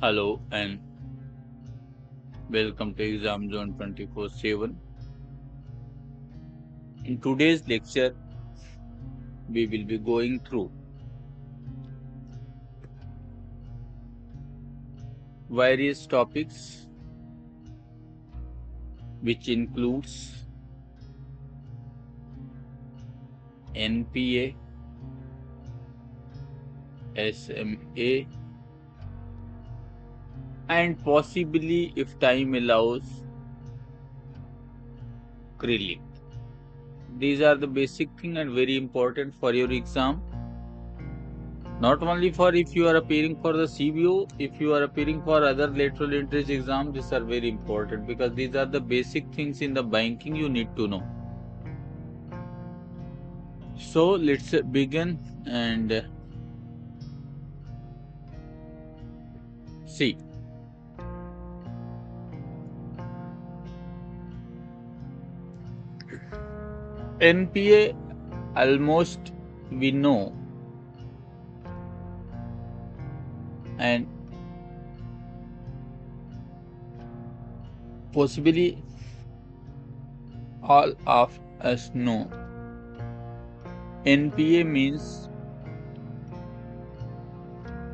Hello and welcome to Exam Zone 24/7. In today's lecture, we will be going through various topics which includes NPA, SMA, and possibly, if time allows, CRELIC. These are the basic thing and very important for your exam. Not only for if you are appearing for the CBO, if you are appearing for other lateral entry exam, these are very important because these are the basic things in the banking you need to know. So let's begin and see. NPA almost we know, and possibly all of us know. NPA means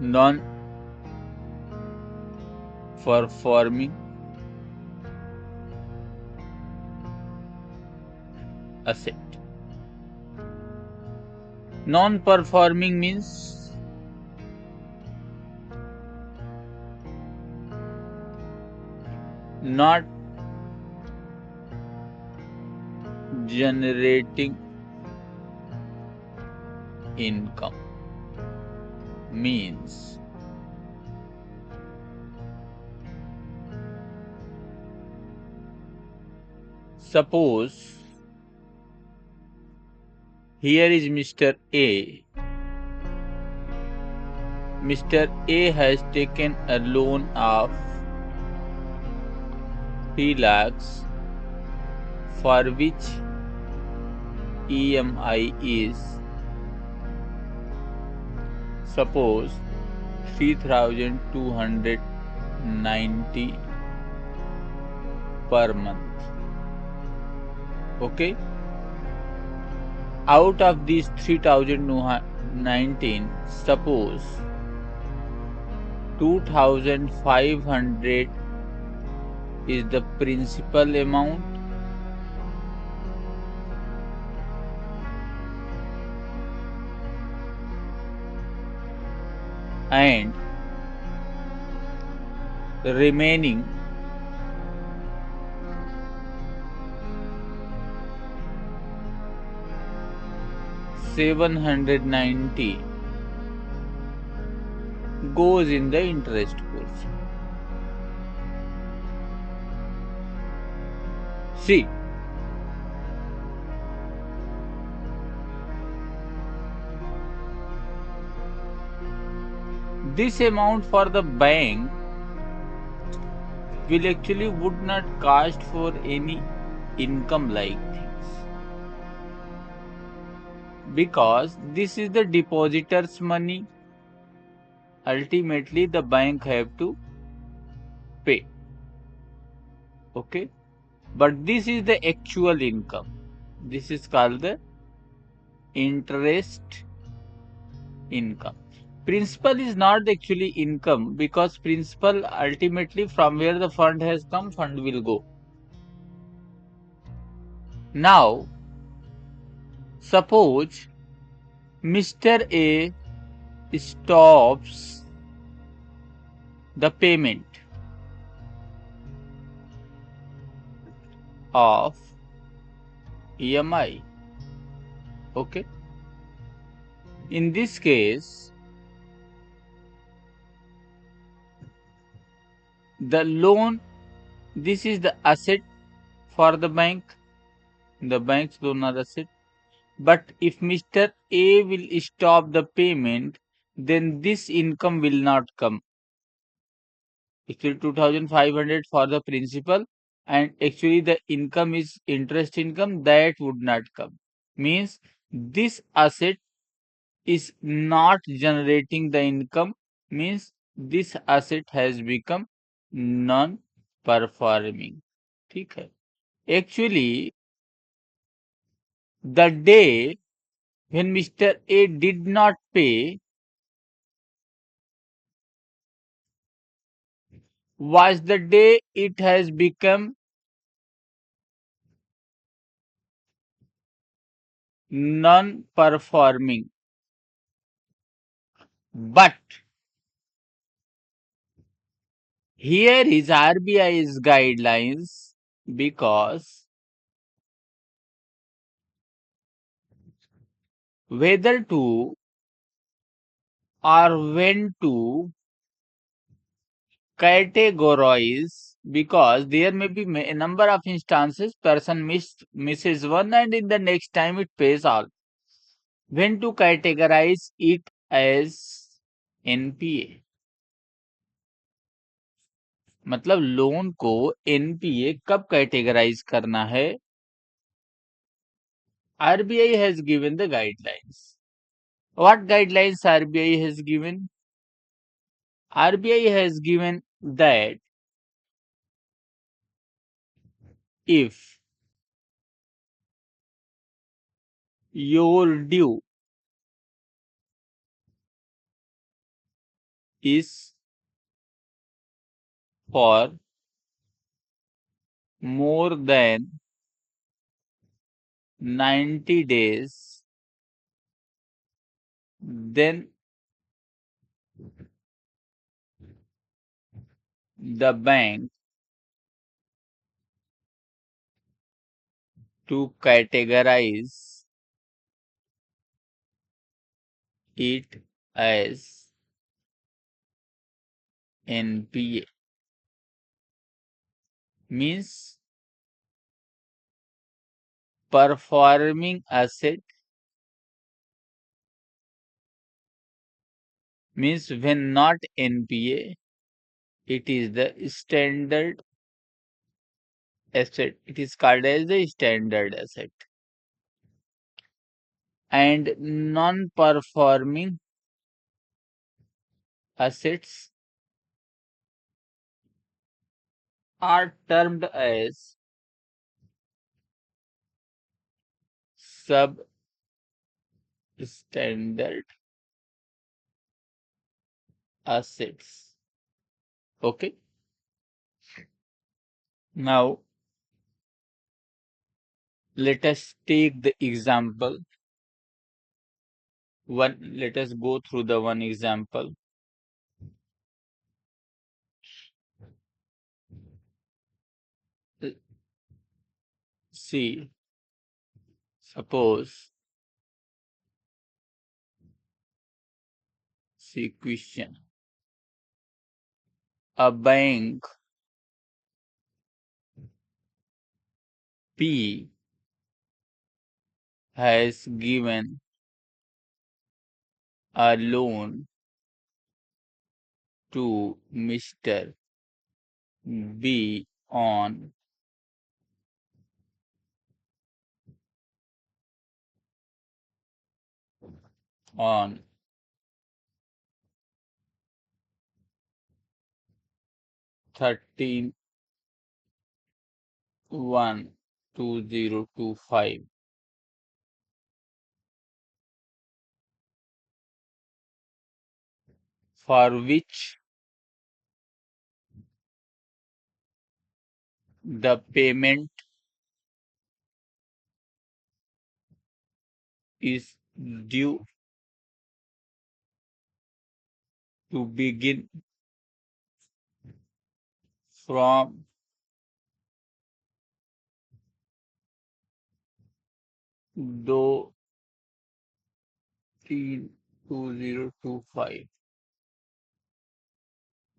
non-performing asset. Non-performing means not generating income. Means suppose here is Mr. A. Mr. A has taken a loan of 3 lakhs for which EMI is suppose 3,290 per month. Okay. Out of these 3,019, suppose 2,500 is the principal amount and the remaining 790 goes in the interest portion. See, this amount for the bank will actually would not cost for any income like things because this is the depositor's money. Ultimately, the bank have to pay. Okay, but this is the actual income. This is called the interest income. Principal is not actually income because principal ultimately from where the fund has come, fund will go. Now, suppose Mr. A stops the payment of EMI. Okay. In this case, the loan, this is the asset for the bank. The bank's loan are asset. But if Mr. A will stop the payment, then this income will not come. Actually 2,500 for the principal and actually the income is interest income, that would not come. Means this asset is not generating the income, means this asset has become non-performing. ठीक है. Actually, the day when Mr. A did not pay was the day it has become non-performing. But here is RBI's guidelines, because whether to or when to categorize, because there may be a number of instances person misses one and in the next time it pays all. When to categorize it as NPA, मतलब loan को NPA कब categorise करना है. RBI has given the guidelines. What guidelines RBI has given? RBI has given that if your due is for more than 90 days, then the bank to categorize it as NPA means performing asset, means when not NPA, it is the standard asset. It is called as the standard asset. And non-performing assets are termed as substandard assets. Okay. Now let us take the example. Let us go through the one example. See, suppose, see question. A bank P has given a loan to Mr. B on 13/1/2025, for which the payment is due to begin from do 2025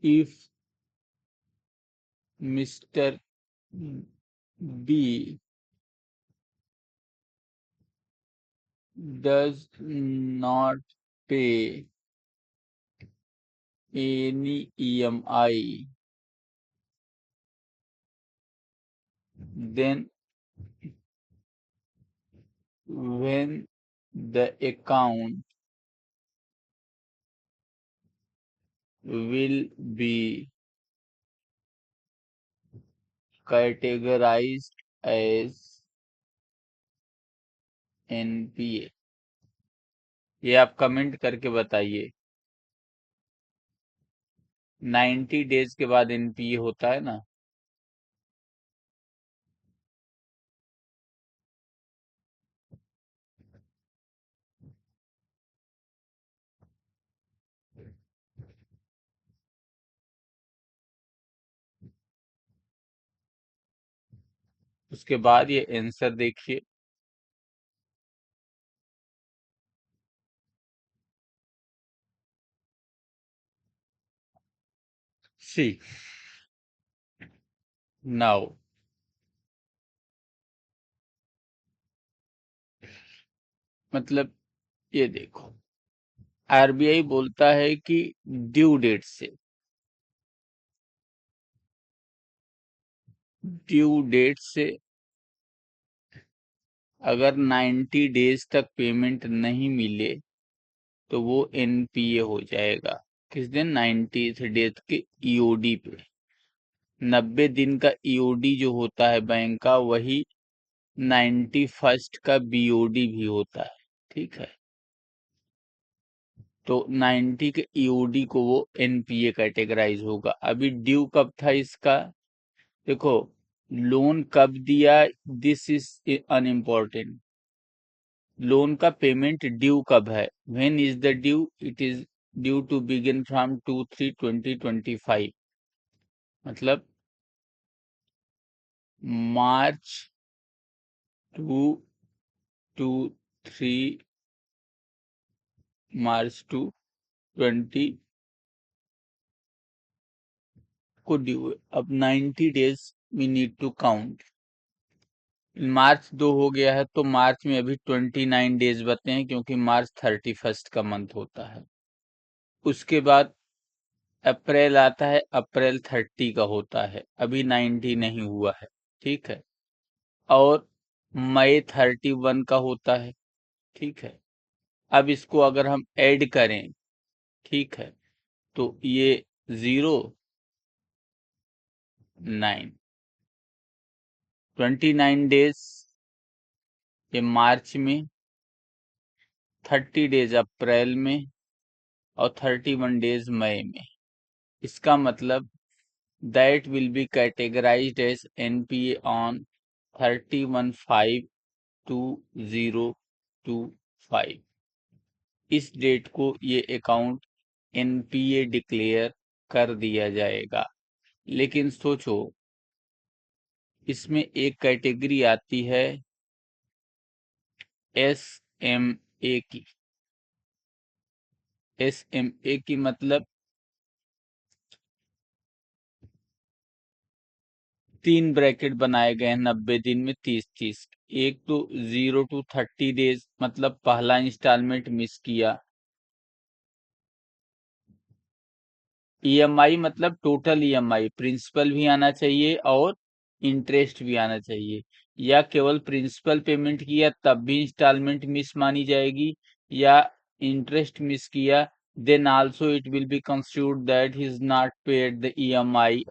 if Mr. B does not pay any EMI, then when the account will be categorized as NPA. ये आप comment करके बताइए। 90 days के बाद NPA होता है ना। उसके बाद ये आंसर देखिए। सी नाउ मतलब ये देखो, आरबीआई बोलता है कि ड्यू डेट से, ड्यू डेट से अगर 90 डेज तक पेमेंट नहीं मिले तो वो एनपीए हो जाएगा। किस दिन? 90 डेज के ईओडी पे। 90 दिन का ईओडी जो होता है बैंक का, वही 91st का बीओडी भी होता है। ठीक है, तो 90 के ईओडी को वो एनपीए कैटेगराइज होगा। अभी ड्यू कब था इसका? देखो, लोन कब दिया, दिस इज अनइम्पोर्टेंट। लोन का पेमेंट ड्यू कब है? When is the due? It is due to begin from 2/3/2025, मतलब मार्च 2 to 3, मार्च 2 20 को ड्यू है। अब 90 days we need to count. मार्च 2 हो गया है तो मार्च में अभी 29 डेज बचे हैं, क्योंकि मार्च 31st का मंथ होता है। उसके बाद अप्रैल आता है, अप्रैल 30 का होता है, अभी 90 नहीं हुआ है। ठीक है, और मई 31 का होता है। ठीक है, अब इसको अगर हम ऐड करें, ठीक है, तो ये 0, 9, 29 डेज ये मार्च में, 30 डेज अप्रैल में, और 31 डेज मई में। इसका मतलब that will be categorized as NPA on 31/5/2025। इस डेट को ये अकाउंट एनपीए डिक्लेयर कर दिया जाएगा। लेकिन सोचो, इसमें एक कैटेगरी आती है एसएमए की। एसएमए की मतलब 3 ब्रैकेट बनाए गए हैं 90 दिन में 30-30। एक तो 0 to 30 डेज, मतलब पहला इंस्टॉलमेंट मिस किया। ईएमआई मतलब टोटल ईएमआई, प्रिंसिपल भी आना चाहिए और इंटरेस्ट भी आना चाहिए। या केवल प्रिंसिपल पेमेंट किया तब भी इंस्टॉलमेंट मिस मानी जाएगी, या इंटरेस्ट मिस किया, then also it will be considered that he is not paid the EMI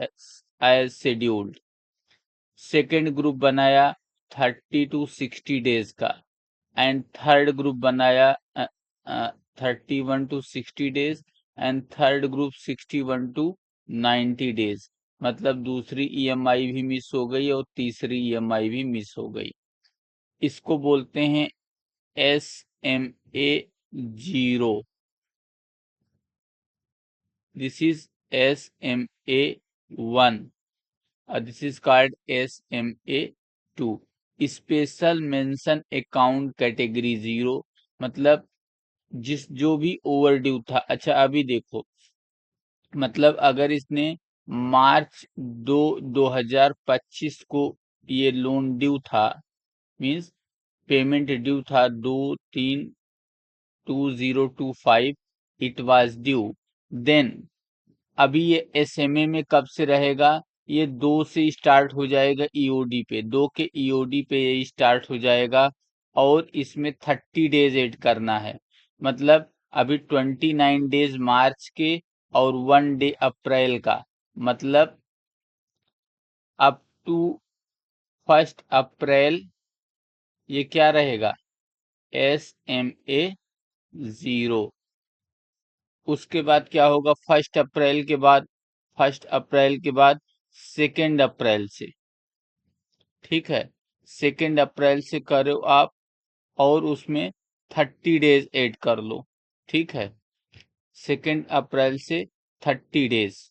as scheduled. Second group बनाया 30 to 60 डेज का, एंड थर्ड ग्रुप बनाया 31 to 60 days, and third group 61 to 90 days. मतलब दूसरी EMI भी miss हो गई और तीसरी ईएमआई भी मिस हो गई। इसको बोलते हैं SMA 0। दिस इज SMA 1 और this is called SMA 2। Special mention account category 0, मतलब जिस जो भी ओवर ड्यू था। अच्छा अभी देखो, मतलब अगर इसने मार्च 2025 को ये लोन ड्यू था, मींस पेमेंट ड्यू था 2/3/2025, इट वाज ड्यू। देन अभी ये एसएमए में कब से रहेगा? ये 2 से स्टार्ट हो जाएगा ईओडी पे, 2 के ईओडी पे ये स्टार्ट हो जाएगा, और इसमें 30 डेज ऐड करना है। मतलब अभी 29 डेज मार्च के और 1 डे अप्रैल का, मतलब अप टू 1 अप्रैल ये क्या रहेगा, SMA 0। उसके बाद क्या होगा, 1 अप्रैल के बाद, 1 अप्रैल के बाद 2 अप्रैल से, ठीक है, 2 अप्रैल से करो आप, और उसमें 30 डेज ऐड कर लो, ठीक है, 2 अप्रैल से 30 डेज,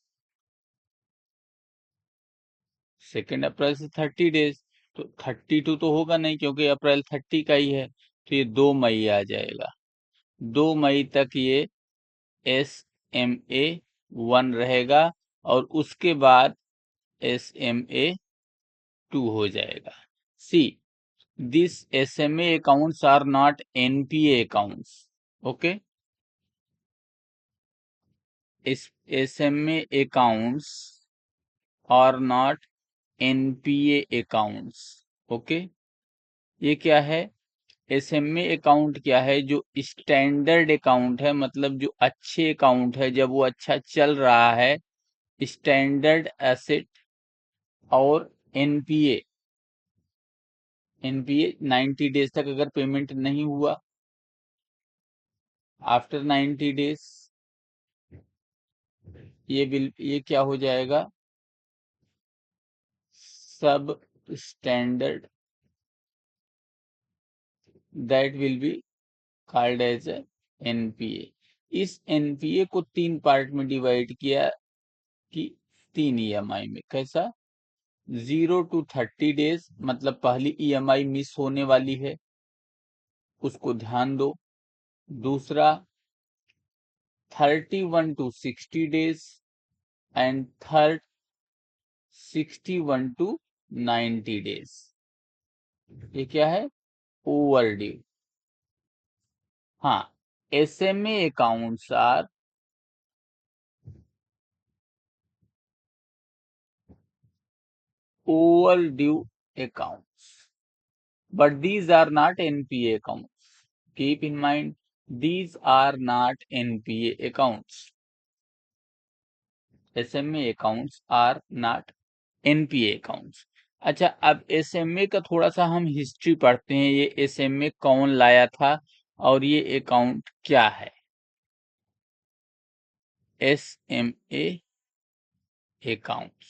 2 अप्रैल से 30 डेज, तो 32 तो होगा नहीं क्योंकि अप्रैल 30 का ही है, तो ये 2 मई आ जाएगा। 2 मई तक ये SMA 1 रहेगा, और उसके बाद SMA 2 हो जाएगा। सी, this SMA accounts are not NPA accounts, okay? SMA accounts are not NPA accounts, okay? ये क्या है, SMA अकाउंट क्या है, जो स्टैंडर्ड अकाउंट है, मतलब जो अच्छे अकाउंट है, जब वो अच्छा चल रहा है, स्टैंडर्ड एसेट, और NPA 90 डेज तक अगर पेमेंट नहीं हुआ, आफ्टर 90 डेज ये क्या हो जाएगा, सब standard, that will be called as NPA। इस NPA को 3 पार्ट में डिवाइड किया कि 3 EMI में, कैसा, 0 to 30 डेज, मतलब पहली EMI मिस होने वाली है, उसको ध्यान दो। दूसरा 31 to 60 days, and third 61 to 90 days. ये क्या है, ओवर ड्यू। हाँ, SMA accounts are overdue accounts, but these are not NPA accounts. Keep in mind, these are not NPA accounts. SMA accounts are not NPA accounts। अच्छा, अब SMA का थोड़ा सा हम हिस्ट्री पढ़ते हैं, ये SMA कौन लाया था और ये अकाउंट क्या है। SMA accounts,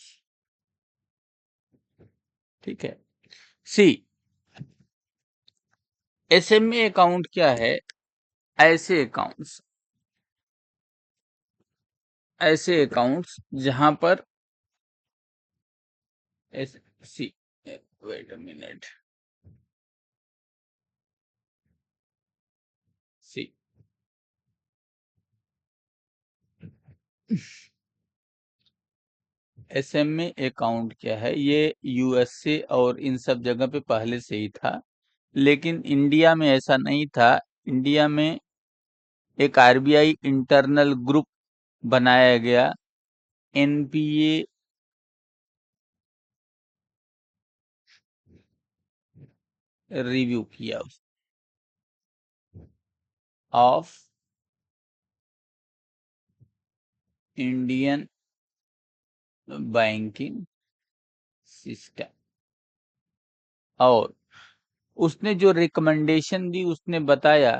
ठीक है। सी, SMA अकाउंट क्या है, ऐसे अकाउंट्स जहां पर see, wait a minute, see, SMA account क्या है, ये USA और इन सब जगह पे पहले से ही था, लेकिन इंडिया में ऐसा नहीं था। इंडिया में एक RBI इंटरनल ग्रुप बनाया गया, NPA रिव्यू किया ऑफ इंडियन बैंकिंग सिस्टम, और उसने जो रिकमेंडेशन दी, उसने बताया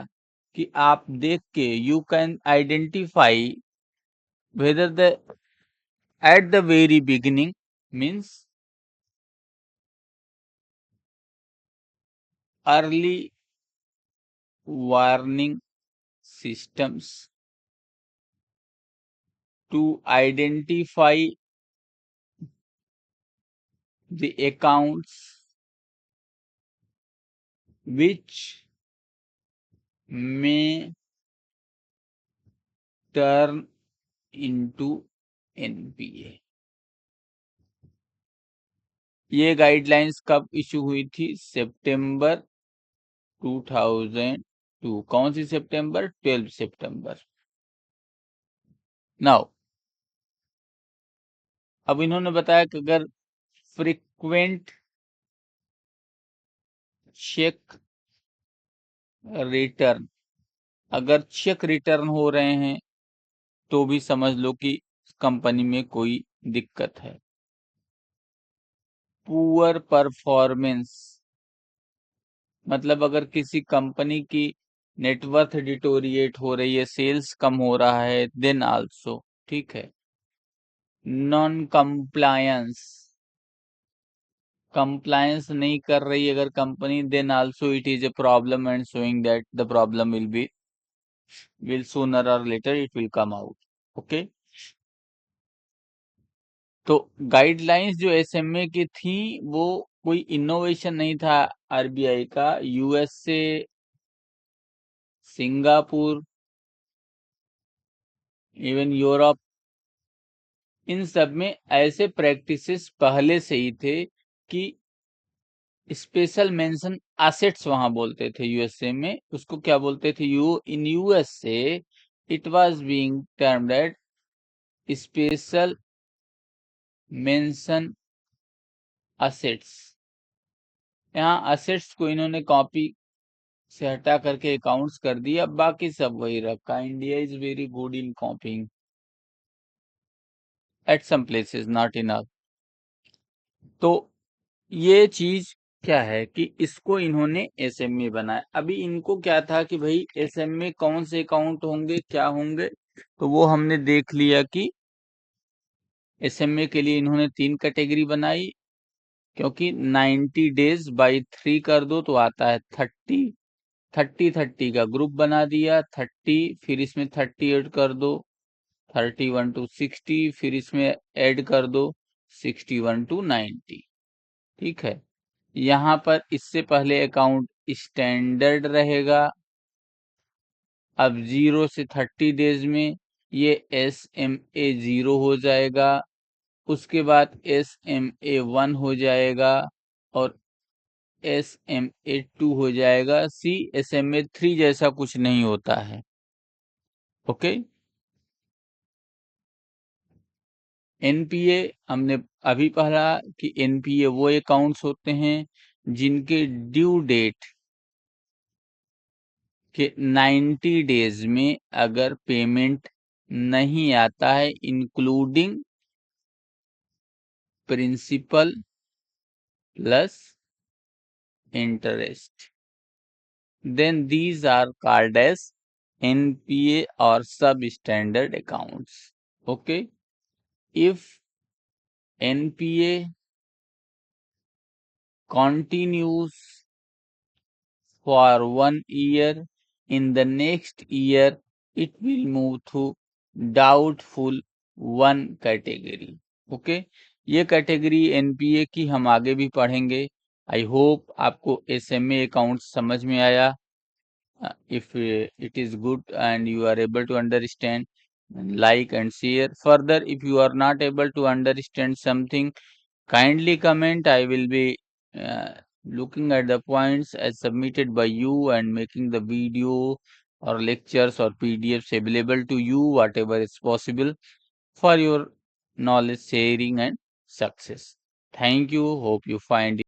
कि आप देख के you can identify whether the at the very beginning, means early warning systems to identify the accounts which may turn into NPA। ये गाइडलाइंस कब इशू हुई थी, सितंबर 2002। कौन सी सितंबर, 12 सितंबर। नाउ, अब इन्होंने बताया कि अगर फ्रीक्वेंट चेक रिटर्न, अगर चेक रिटर्न हो रहे हैं तो भी समझ लो कि कंपनी में कोई दिक्कत है। पुअर परफॉर्मेंस मतलब अगर किसी कंपनी की नेटवर्थ डिटोरिएट हो रही है, सेल्स कम हो रहा है, देन आल्सो, ठीक है। नॉन कंप्लायंस, कंप्लायंस नहीं कर रही अगर company, then also it is a problem and showing that the problem will sooner or later it will come out. Okay, तो गाइडलाइंस जो एसएमए की थी वो कोई इनोवेशन नहीं था आरबीआई का। यूएस से, सिंगापुर, इवन यूरोप, इन सब में ऐसे प्रैक्टिसेस पहले से ही थे कि स्पेशल मेंशन एसेट्स वहां बोलते थे यूएसए में, उसको क्या बोलते थे, in USA it was being termed at special mention assets. यहाँ एसेट्स को इन्होंने कॉपी से हटा करके अकाउंट्स कर दिया, बाकी सब वही रखा। India is very good in coping at some places, not in all. तो ये चीज क्या है कि इसको इन्होंने एसएमए बनाया। अभी इनको क्या था कि भाई एसएमए कौन से अकाउंट होंगे, क्या होंगे, तो वो हमने देख लिया कि एसएमए के लिए इन्होंने 3 कैटेगरी बनाई, क्योंकि 90 डेज बाई 3 कर दो तो आता है 30, 30 का ग्रुप बना दिया, 30 फिर इसमें 30 ऐड कर दो, 31 टू 60 फिर इसमें ऐड कर दो 61 टू 90, ठीक है। यहाँ पर इससे पहले अकाउंट स्टैंडर्ड रहेगा। अब 0 से 30 डेज में ये SMA 0 हो जाएगा, उसके बाद SMA 1 हो जाएगा और SMA 2 हो जाएगा। SMA 3 जैसा कुछ नहीं होता है। ओके, एनपीए हमने अभी पढ़ा कि एनपीए वो अकाउंट्स होते हैं जिनके ड्यू डेट के 90 डेज में अगर पेमेंट नहीं आता है, including principal plus interest, then these are called as NPA or substandard accounts. Okay, if NPA continues for 1 year, in the next year it will move to doubtful 1 category. Okay, ये category NPA की हम आगे भी पढ़ेंगे। I hope आपको SMA account समझ में आया। If it is good and you are able to understand, like and share. Further, if you are not able to understand something, kindly comment. I will be looking at the points as submitted by you and making the video or lectures or PDFs available to you, whatever is possible for your knowledge sharing and success. Thank you. Hope you find